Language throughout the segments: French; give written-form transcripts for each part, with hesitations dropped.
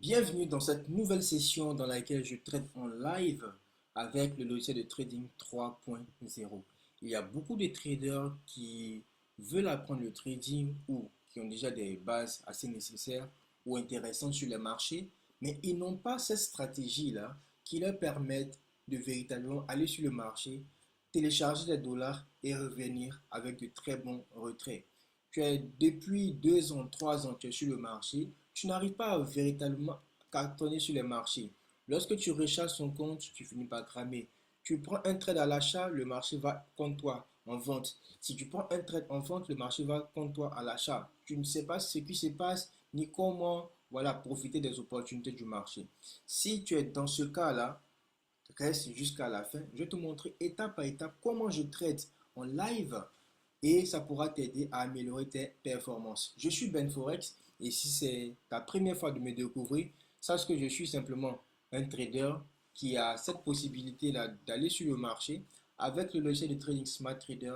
Bienvenue dans cette nouvelle session dans laquelle je traite en live avec le logiciel de trading 3.0. Il y a beaucoup de traders qui veulent apprendre le trading ou qui ont déjà des bases assez nécessaires ou intéressantes sur les marchés, mais ils n'ont pas cette stratégie-là qui leur permette de véritablement aller sur le marché, télécharger des dollars et revenir avec de très bons retraits. Tu es depuis 2 ans, 3 ans, tu es sur le marché, tu n'arrives pas à véritablement cartonner sur les marchés. Lorsque tu recharges ton compte, tu finis par cramer. Tu prends un trade à l'achat, le marché va contre toi en vente. Si tu prends un trade en vente, le marché va contre toi à l'achat. Tu ne sais pas ce qui se passe ni comment profiter des opportunités du marché. Si tu es dans ce cas-là, reste jusqu'à la fin. Je vais te montrer étape par étape comment je trade en live et ça pourra t'aider à améliorer tes performances. Je suis Ben Forex et si c'est ta première fois de me découvrir, sache que je suis simplement un trader qui a cette possibilité-là d'aller sur le marché avec le logiciel de trading Smart Trader,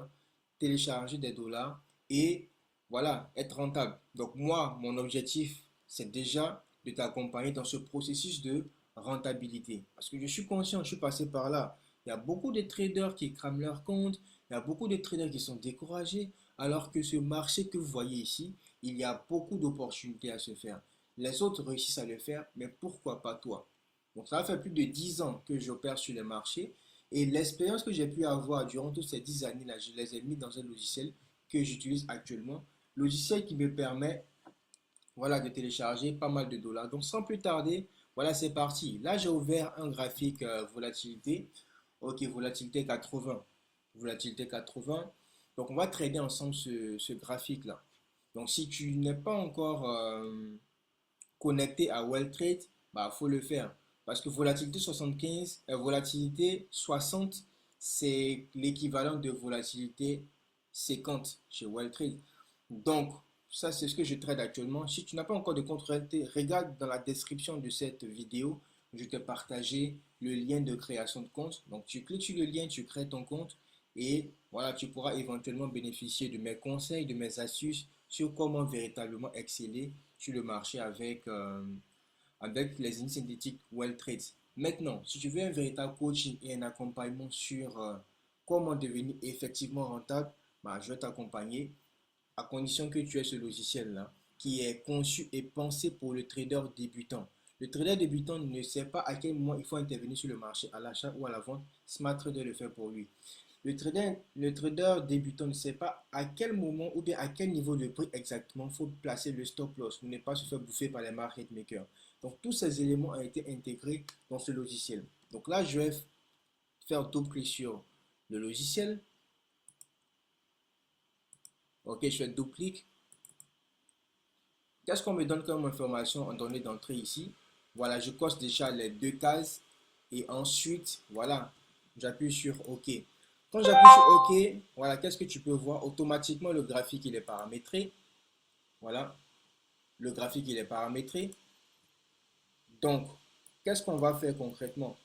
télécharger des dollars et voilà, être rentable. Donc moi, mon objectif, c'est déjà de t'accompagner dans ce processus de rentabilité. Parce que je suis conscient, je suis passé par là. Il y a beaucoup de traders qui crament leur compte, il y a beaucoup de traders qui sont découragés, alors que ce marché que vous voyez ici, il y a beaucoup d'opportunités à se faire. Les autres réussissent à le faire, mais pourquoi pas toi? Donc ça fait plus de 10 ans que j'opère sur les marchés et l'expérience que j'ai pu avoir durant toutes ces 10 années-là, je les ai mis dans un logiciel que j'utilise actuellement, logiciel qui me permet de télécharger pas mal de dollars. Donc sans plus tarder, voilà, c'est parti. Là, j'ai ouvert un graphique volatilité. Ok, volatilité 80. Volatilité 80. Donc, on va trader ensemble ce graphique-là. Donc, si tu n'es pas encore connecté à WellTrade, bah, faut le faire. Parce que volatilité 75, volatilité 60, c'est l'équivalent de volatilité 50 chez WellTrade. Donc, ça, c'est ce que je trade actuellement. Si tu n'as pas encore de compte WellTrade, regarde dans la description de cette vidéo. Je t'ai partagé le lien de création de compte. Donc, tu cliques sur le lien, tu crées ton compte et voilà, tu pourras éventuellement bénéficier de mes conseils, de mes astuces sur comment véritablement exceller sur le marché avec les indices synthétiques WellTrade. Maintenant, si tu veux un véritable coaching et un accompagnement sur comment devenir effectivement rentable, bah, je vais t'accompagner à condition que tu aies ce logiciel-là qui est conçu et pensé pour le trader débutant. Le trader débutant ne sait pas à quel moment il faut intervenir sur le marché, à l'achat ou à la vente. Smart Trader le fait pour lui. Le trader débutant ne sait pas à quel moment ou bien à quel niveau de prix exactement il faut placer le stop loss pour ne pas se faire bouffer par les market makers. Donc tous ces éléments ont été intégrés dans ce logiciel. Donc là, je vais faire double-clic sur le logiciel. Ok, je fais double-clic. Qu'est-ce qu'on me donne comme information en données d'entrée ici? Voilà, je coche déjà les deux cases et ensuite, voilà, j'appuie sur OK. Quand j'appuie sur OK, voilà, qu'est-ce que tu peux voir? Automatiquement, le graphique, il est paramétré. Voilà, le graphique, il est paramétré. Donc, qu'est-ce qu'on va faire concrètement?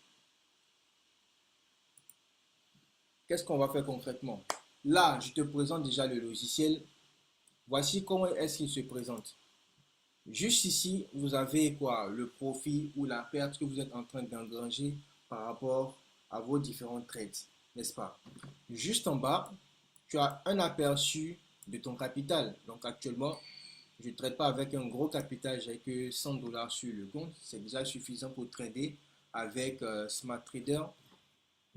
Qu'est-ce qu'on va faire concrètement? Là, je te présente déjà le logiciel. Voici comment est-ce qu'il se présente. Juste ici, vous avez quoi? Le profit ou la perte que vous êtes en train d'engranger par rapport à vos différents trades, n'est-ce pas? Juste en bas, tu as un aperçu de ton capital. Donc actuellement, je ne trade pas avec un gros capital, j'ai que 100 dollars sur le compte. C'est déjà suffisant pour trader avec Smart Trader.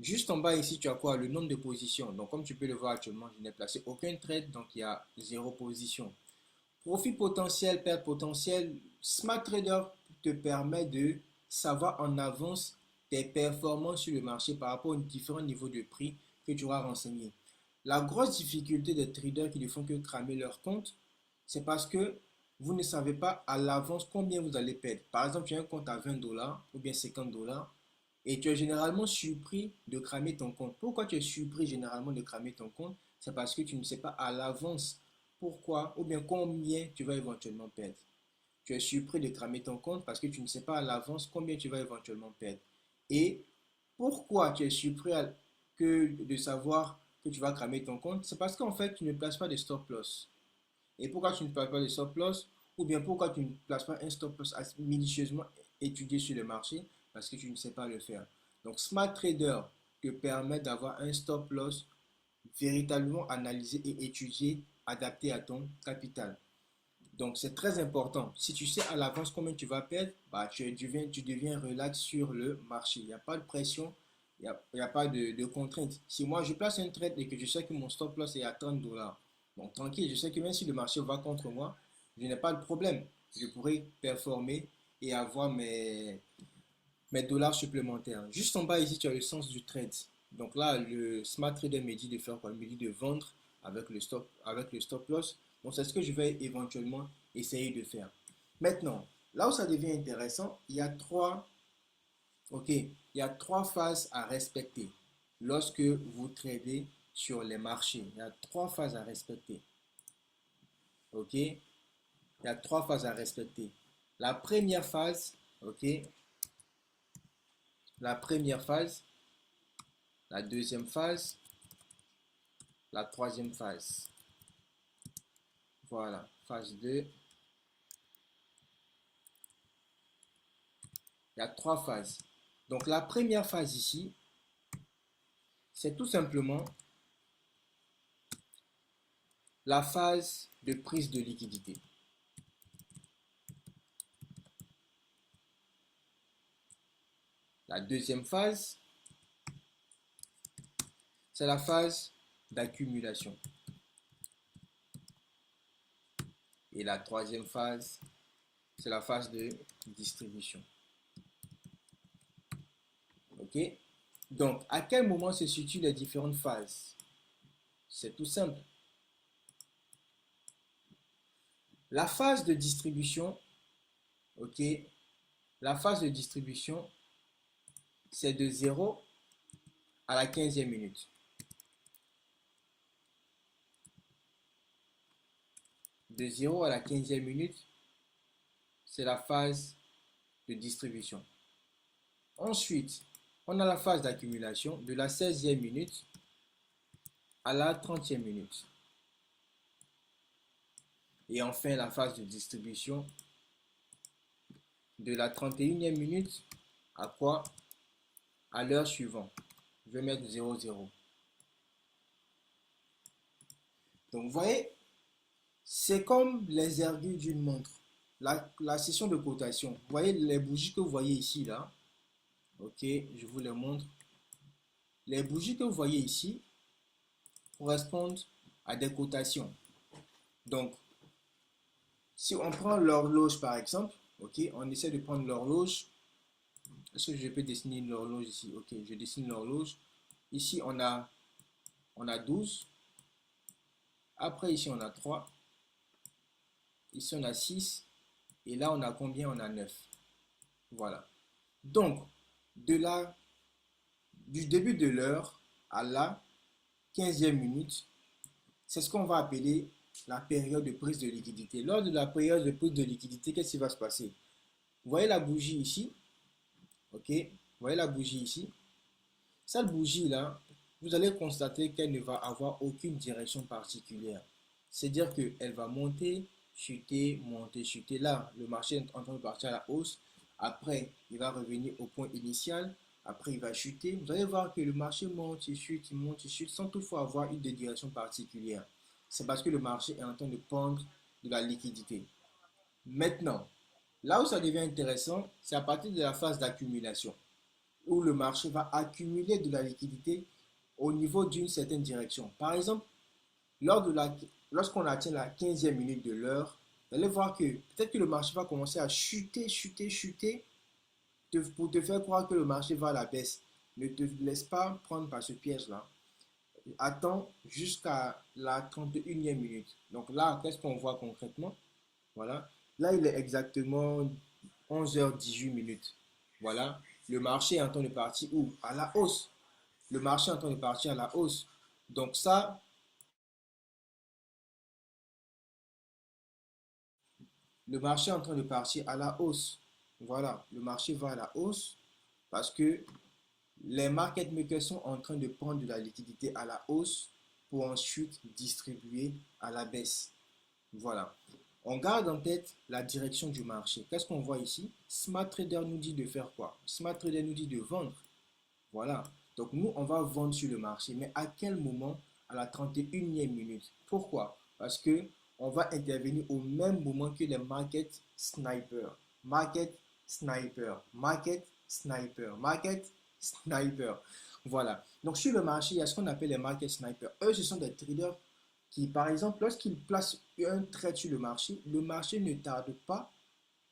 Juste en bas ici, tu as quoi? Le nombre de positions. Donc comme tu peux le voir actuellement, je n'ai placé aucun trade, donc il y a 0 position. Profit potentiel, perte potentielle, Smart Trader te permet de savoir en avance tes performances sur le marché par rapport aux différents niveaux de prix que tu auras renseignés. La grosse difficulté des traders qui ne font que cramer leur compte, c'est parce que vous ne savez pas à l'avance combien vous allez perdre. Par exemple, tu as un compte à 20 dollars ou bien 50 dollars et tu es généralement surpris de cramer ton compte. Pourquoi tu es surpris généralement de cramer ton compte? C'est parce que tu ne sais pas à l'avance pourquoi ou bien combien tu vas éventuellement perdre. Tu es surpris de cramer ton compte parce que tu ne sais pas à l'avance combien tu vas éventuellement perdre. Et pourquoi tu es surpris de savoir que tu vas cramer ton compte? C'est parce qu'en fait, tu ne places pas de stop loss. Et pourquoi tu ne places pas de stop loss? Ou bien pourquoi tu ne places pas un stop loss minutieusement étudié sur le marché parce que tu ne sais pas le faire. Donc Smart Trader te permet d'avoir un stop loss véritablement analysé et étudié, adapté à ton capital. Donc c'est très important. Si tu sais à l'avance combien tu vas perdre, bah, tu deviens relax sur le marché. Il n'y a pas de pression, il y a pas de contrainte. Si moi je place un trade et que je sais que mon stop loss est à 30 dollars, bon tranquille, je sais que même si le marché va contre moi, je n'ai pas de problème. Je pourrais performer et avoir mes dollars supplémentaires. Juste en bas ici, tu as le sens du trade. Donc là, le Smart Trader me dit de faire quoi? Il me dit de vendre avec le stop loss. Donc c'est ce que je vais éventuellement essayer de faire. Maintenant, là où ça devient intéressant, il y a trois phases à respecter lorsque vous tradez sur les marchés. Il y a trois phases à respecter. Ok? Il y a trois phases à respecter. La première phase, ok? La première phase, la deuxième phase, la troisième phase. Voilà, phase 2. Il y a trois phases. Donc la première phase ici, c'est tout simplement la phase de prise de liquidité. La deuxième phase, c'est la phase d'accumulation. Et la troisième phase, c'est la phase de distribution. Ok? Donc, à quel moment se situent les différentes phases? C'est tout simple. La phase de distribution, ok? La phase de distribution, c'est de 0 à la 15e minute. De 0 à la 15e minute, c'est la phase de distribution. Ensuite, on a la phase d'accumulation de la 16e minute à la 30e minute. Et enfin, la phase de distribution de la 31e minute à quoi? À l'heure suivante. Je vais mettre 0,0. Donc, vous voyez, c'est comme les ergues d'une montre. La session de cotation. Vous voyez les bougies que vous voyez ici, là. Ok, je vous les montre. Les bougies que vous voyez ici correspondent à des cotations. Donc, si on prend l'horloge par exemple, ok, on essaie de prendre l'horloge. Est-ce que je peux dessiner l'horloge ici? Ok, je dessine l'horloge. Ici, on a 12. Après, ici, on a 3. Ici, on a 6. Et là, on a combien? On a 9. Voilà. Donc, du début de l'heure à la 15e minute, c'est ce qu'on va appeler la période de prise de liquidité. Lors de la période de prise de liquidité, qu'est-ce qui va se passer? Vous voyez la bougie ici? Ok? Vous voyez la bougie ici? Cette bougie-là, vous allez constater qu'elle ne va avoir aucune direction particulière. C'est-à-dire qu'elle va monter, chuter, monter, chuter. Là, le marché est en train de partir à la hausse. Après, il va revenir au point initial. Après, il va chuter. Vous allez voir que le marché monte, il monte, il chute, sans toutefois avoir une direction particulière. C'est parce que le marché est en train de prendre de la liquidité. Maintenant, là où ça devient intéressant, c'est à partir de la phase d'accumulation où le marché va accumuler de la liquidité au niveau d'une certaine direction. Par exemple, lorsqu'on atteint la 15e minute de l'heure, vous allez voir que peut-être que le marché va commencer à chuter, chuter, chuter pour te faire croire que le marché va à la baisse. Ne te laisse pas prendre par ce piège-là. Attends jusqu'à la 31e minute. Donc là, qu'est-ce qu'on voit concrètement? Voilà. Là, il est exactement 11h18 minutes. Voilà. Le marché est en train de partir où? À la hausse. Le marché est en train de partir à la hausse. Donc ça, le marché est en train de partir à la hausse. Voilà. Le marché va à la hausse parce que les market makers sont en train de prendre de la liquidité à la hausse pour ensuite distribuer à la baisse. Voilà. On garde en tête la direction du marché. Qu'est-ce qu'on voit ici? Smart Trader nous dit de faire quoi? Smart Trader nous dit de vendre. Voilà. Donc nous, on va vendre sur le marché. Mais à quel moment? À la 31e minute. Pourquoi? Parce que on va intervenir au même moment que les market snipers. Market sniper. Market sniper. Market sniper. Voilà. Donc sur le marché, il y a ce qu'on appelle les market snipers. Eux, ce sont des traders qui, par exemple, lorsqu'ils placent un trade sur le marché ne tarde pas.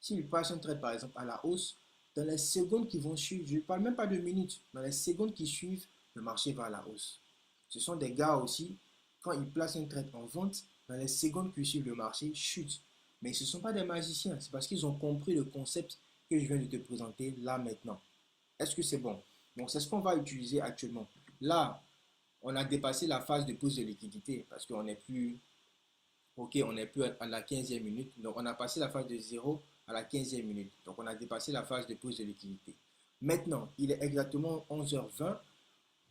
S'ils placent un trade, par exemple, à la hausse, dans les secondes qui vont suivre, je ne parle même pas de minutes, dans les secondes qui suivent, le marché va à la hausse. Ce sont des gars aussi, quand ils placent un trade en vente, dans les secondes qui suivent, le marché chute. Mais ce ne sont pas des magiciens, c'est parce qu'ils ont compris le concept que je viens de te présenter là maintenant. Est-ce que c'est bon? Donc c'est ce qu'on va utiliser actuellement. Là, on a dépassé la phase de pause de liquidité parce qu'on n'est plus, ok, on n'est plus à la 15e minute. Donc on a passé la phase de 0 à la 15e minute. Donc on a dépassé la phase de pause de liquidité. Maintenant, il est exactement 11h20.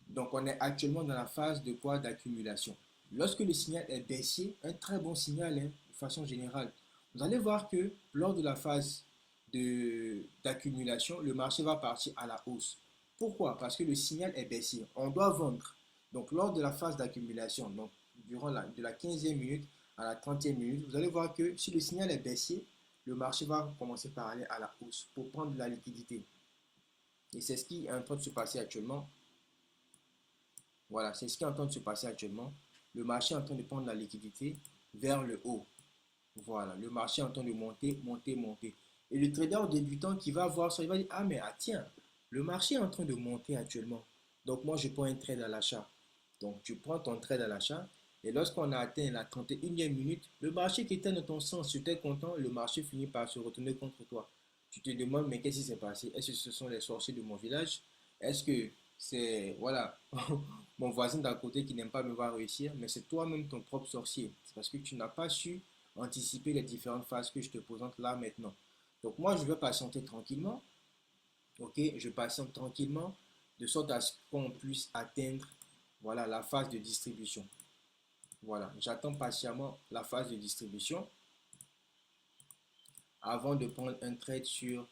Donc on est actuellement dans la phase de quoi? D'accumulation. Lorsque le signal est baissier, un très bon signal hein, de façon générale, vous allez voir que lors de la phase d'accumulation, le marché va partir à la hausse. Pourquoi? Parce que le signal est baissier. On doit vendre. Donc lors de la phase d'accumulation, donc durant de la 15e minute à la 30e minute, vous allez voir que si le signal est baissier, le marché va commencer par aller à la hausse pour prendre de la liquidité. Et c'est ce qui est en train de se passer actuellement. Voilà, c'est ce qui est en train de se passer actuellement. Le marché est en train de prendre la liquidité vers le haut. Voilà, le marché est en train de monter, monter, monter. Et le trader débutant qui va voir ça, il va dire, ah mais tiens, le marché est en train de monter actuellement. Donc moi, je prends un trade à l'achat. Donc tu prends ton trade à l'achat. Et lorsqu'on a atteint la 31e minute, le marché qui était dans ton sens, tu étais content, le marché finit par se retourner contre toi. Tu te demandes, mais qu'est-ce qui s'est passé? Est-ce que ce sont les sorciers de mon village? Est-ce que c'est, voilà, mon voisin d'à côté qui n'aime pas me voir réussir? Mais c'est toi-même ton propre sorcier. C'est parce que tu n'as pas su anticiper les différentes phases que je te présente là maintenant. Donc moi, je vais patienter tranquillement. Ok, je patiente tranquillement de sorte à ce qu'on puisse atteindre voilà, la phase de distribution. Voilà, j'attends patiemment la phase de distribution avant de prendre un trade sur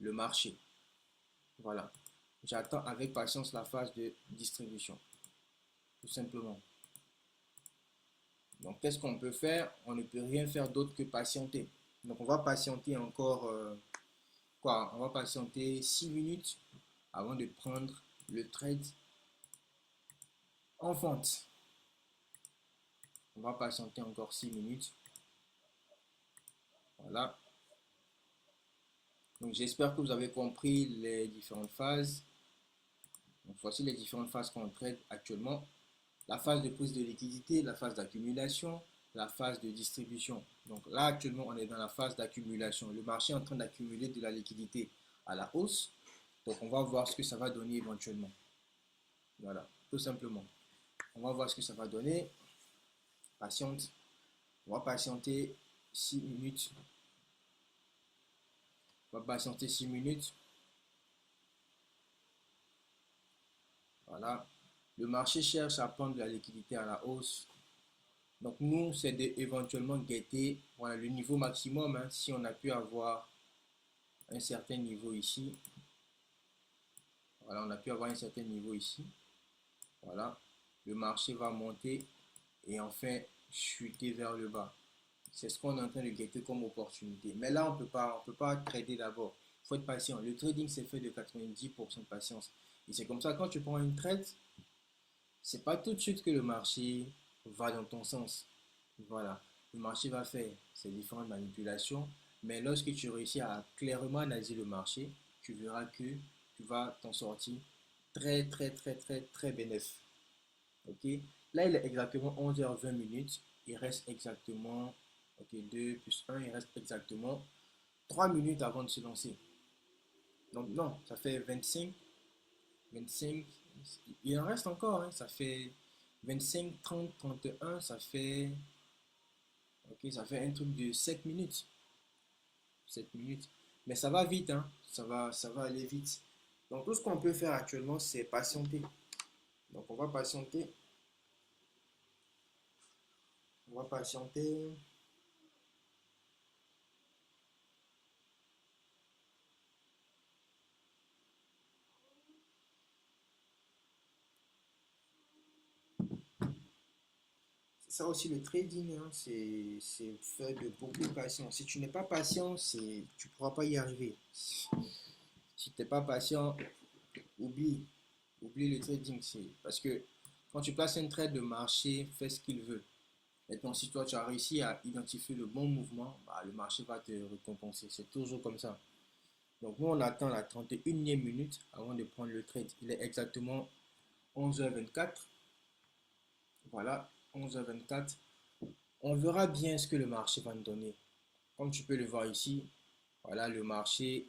le marché. Voilà, j'attends avec patience la phase de distribution, tout simplement. Donc, qu'est-ce qu'on peut faire? On ne peut rien faire d'autre que patienter. Donc, on va patienter encore, quoi? On va patienter 6 minutes avant de prendre le trade en vente. On va patienter encore 6 minutes. Voilà. Donc, j'espère que vous avez compris les différentes phases. Donc, voici les différentes phases qu'on traite actuellement. La phase de prise de liquidité, la phase d'accumulation, la phase de distribution. Donc là, actuellement, on est dans la phase d'accumulation. Le marché est en train d'accumuler de la liquidité à la hausse. Donc, on va voir ce que ça va donner éventuellement. Voilà, tout simplement. On va voir ce que ça va donner. Patiente. On va patienter 6 minutes. On va patienter 6 minutes. Voilà. Le marché cherche à prendre de la liquidité à la hausse. Donc nous, c'est d'éventuellement guetter voilà, le niveau maximum. Hein, si on a pu avoir un certain niveau ici. Voilà, on a pu avoir un certain niveau ici. Voilà. Le marché va monter et enfin chuter vers le bas. C'est ce qu'on est en train de guetter comme opportunité. Mais là, on peut pas trader d'abord. Il faut être patient. Le trading, c'est fait de 90% de patience. Et c'est comme ça, quand tu prends une trade, c'est pas tout de suite que le marché va dans ton sens. Voilà. Le marché va faire ses différentes manipulations. Mais lorsque tu réussis à clairement analyser le marché, tu verras que tu vas t'en sortir très, très, très, très, très bénéfique. Ok. Là, il est exactement 11h20 minutes. Il reste exactement, ok, 2 plus 1, il reste exactement 3 minutes avant de se lancer. Donc, non, ça fait 25, il en reste encore, hein, ça fait 25, 30, 31, ça fait, ok, ça fait un truc de 7 minutes. 7 minutes. Mais ça va vite, hein, ça va aller vite. Donc, tout ce qu'on peut faire actuellement, c'est patienter. Donc, on va patienter. On va patienter. ça aussi, le trading, hein, c'est fait de beaucoup de patience. Si tu n'es pas patient, tu ne pourras pas y arriver. Si tu n'es pas patient, oublie, oublie le trading. Parce que quand tu places un trade de marché, fais ce qu'il veut. Maintenant, si toi, tu as réussi à identifier le bon mouvement, bah, le marché va te récompenser. C'est toujours comme ça. Donc, nous, on attend la 31e minute avant de prendre le trade. Il est exactement 11h24. Voilà, 11h24. On verra bien ce que le marché va nous donner. Comme tu peux le voir ici, voilà le marché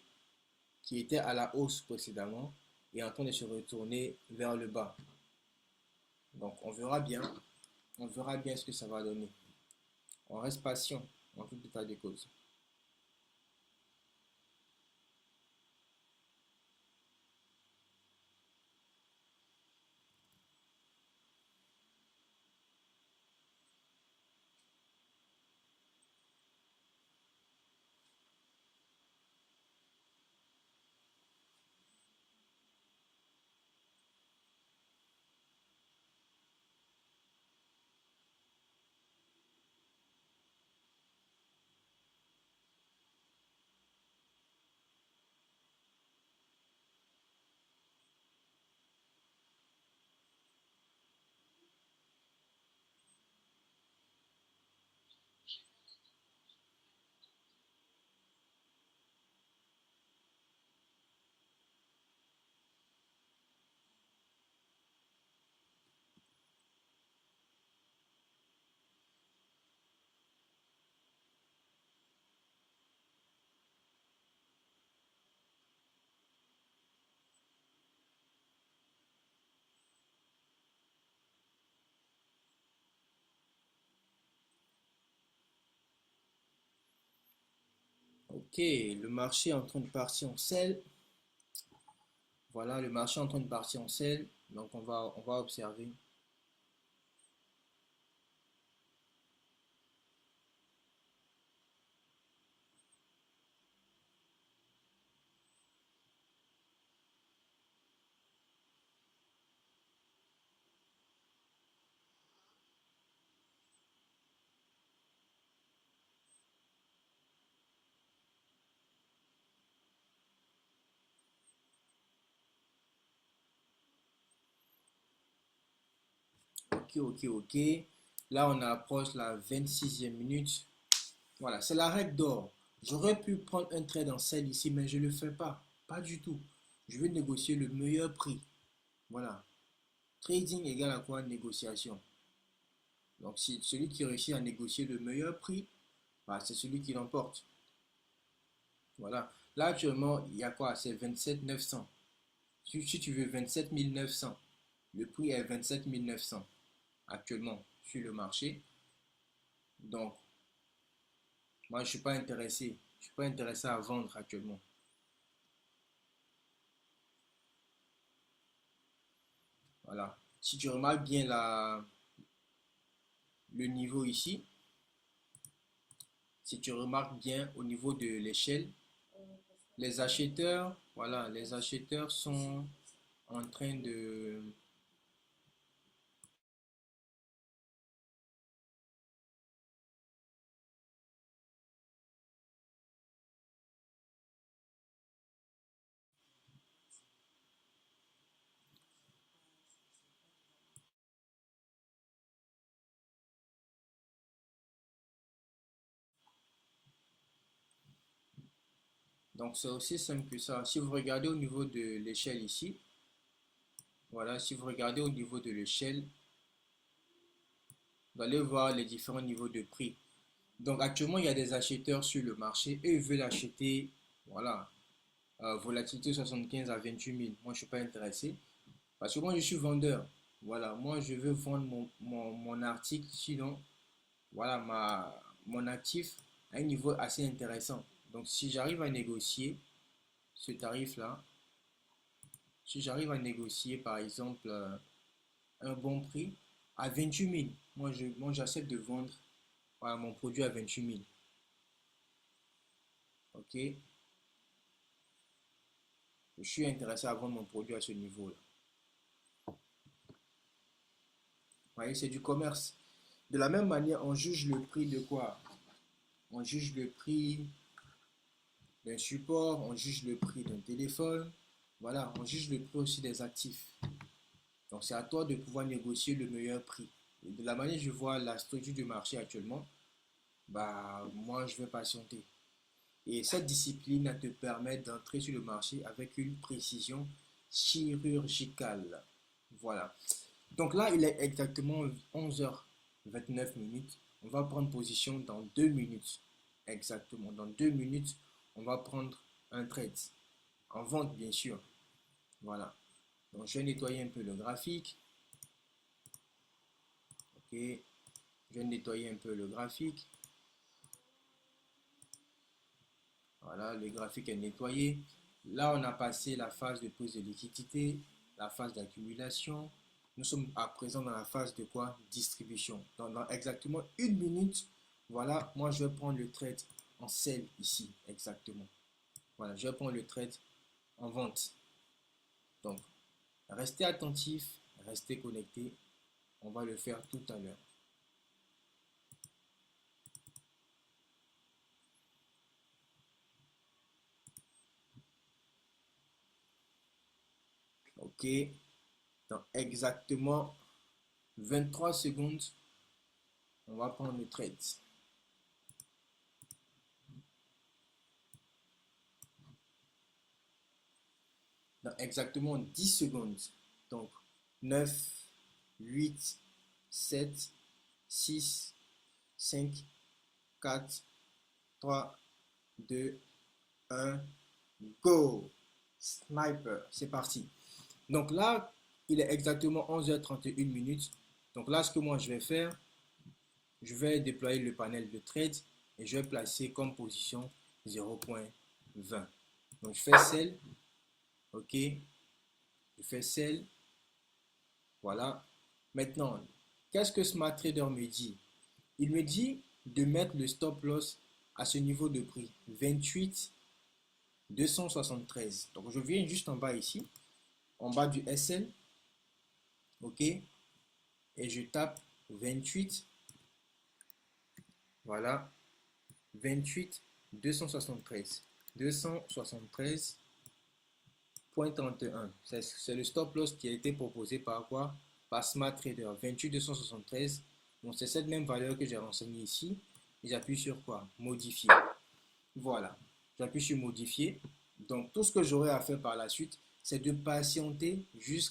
qui était à la hausse précédemment est en train de se retourner vers le bas. Donc, on verra bien ce que ça va donner. On reste patient en tout état de cause. Ok, le marché est en train de partir en selle. Voilà, le marché est en train de partir en selle. Donc, on va observer. Ok, ok, ok. Là, on approche la 26e minute. Voilà, c'est la règle d'or. J'aurais pu prendre un trade en sell ici, mais je ne le fais pas. Pas du tout. Je veux négocier le meilleur prix. Voilà. Trading égale à quoi? Négociation. Donc, si celui qui réussit à négocier le meilleur prix, bah, c'est celui qui l'emporte. Voilà. Là, actuellement, il y a quoi? C'est 27 900. Si tu veux 27 900, le prix est 27 900 actuellement sur le marché. Donc, moi, je ne suis pas intéressé. Je suis pas intéressé à vendre actuellement. Voilà. Si tu remarques bien le niveau ici, si tu remarques bien au niveau de l'échelle, les acheteurs, voilà, les acheteurs sont en train de... Donc, c'est aussi simple que ça. Si vous regardez au niveau de l'échelle ici, voilà, si vous regardez au niveau de l'échelle, vous allez voir les différents niveaux de prix. Donc, actuellement, il y a des acheteurs sur le marché et ils veulent acheter, voilà, volatilité 75 à 28 000. Moi, je ne suis pas intéressé parce que moi, je suis vendeur. Voilà, moi, je veux vendre mon article. Sinon, voilà, mon actif à un niveau assez intéressant. Donc, si j'arrive à négocier ce tarif-là, si j'arrive à négocier, par exemple, un bon prix à 28 000, moi, j'accepte de vendre voilà, mon produit à 28 000. OK? Je suis intéressé à vendre mon produit à ce niveau-là. Vous voyez, c'est du commerce. De la même manière, on juge le prix de quoi? On juge le prix d'un support, on juge le prix d'un téléphone. Voilà, on juge le prix aussi des actifs. Donc, c'est à toi de pouvoir négocier le meilleur prix. Et de la manière dont je vois la structure du marché actuellement, bah, moi, je vais patienter. Et cette discipline te permet d'entrer sur le marché avec une précision chirurgicale. Voilà. Donc là, il est exactement 11h29 minutes. On va prendre position dans 2 minutes. Exactement. Dans 2 minutes, on va prendre un trade. En vente, bien sûr. Voilà. Donc, je vais nettoyer un peu le graphique. Ok. Je vais nettoyer un peu le graphique. Voilà, le graphique est nettoyé. Là, on a passé la phase de prise de liquidité, la phase d'accumulation. Nous sommes à présent dans la phase de quoi? Distribution. Donc, dans exactement 1 minute, voilà, moi, je vais prendre le trade en sell ici, exactement. Voilà, je vais prendre le trade en vente. Donc, restez attentif, restez connecté. On va le faire tout à l'heure. Ok, dans exactement 23 secondes, on va prendre le trade. Dans exactement 10 secondes. Donc, 9, 8, 7, 6, 5, 4, 3, 2, 1, go! Sniper, c'est parti. Donc là, il est exactement 11h31 minutes. Donc là, ce que moi je vais faire, je vais déployer le panel de trade et je vais placer comme position 0.20. Donc je fais sell, ok, je fais sell, voilà. Maintenant, qu'est-ce que Smart Trader me dit? Il me dit de mettre le stop loss à ce niveau de prix, 28 273. Donc je viens juste en bas ici, en bas du SL, ok, et je tape 28, voilà, 28 273. 273.31. C'est le stop loss qui a été proposé par quoi? Par Smart Trader, 28 273. Donc c'est cette même valeur que j'ai renseignée ici. J'appuie sur quoi? Modifier. Voilà. J'appuie sur modifier. Donc tout ce que j'aurai à faire par la suite, c'est de patienter jusqu'à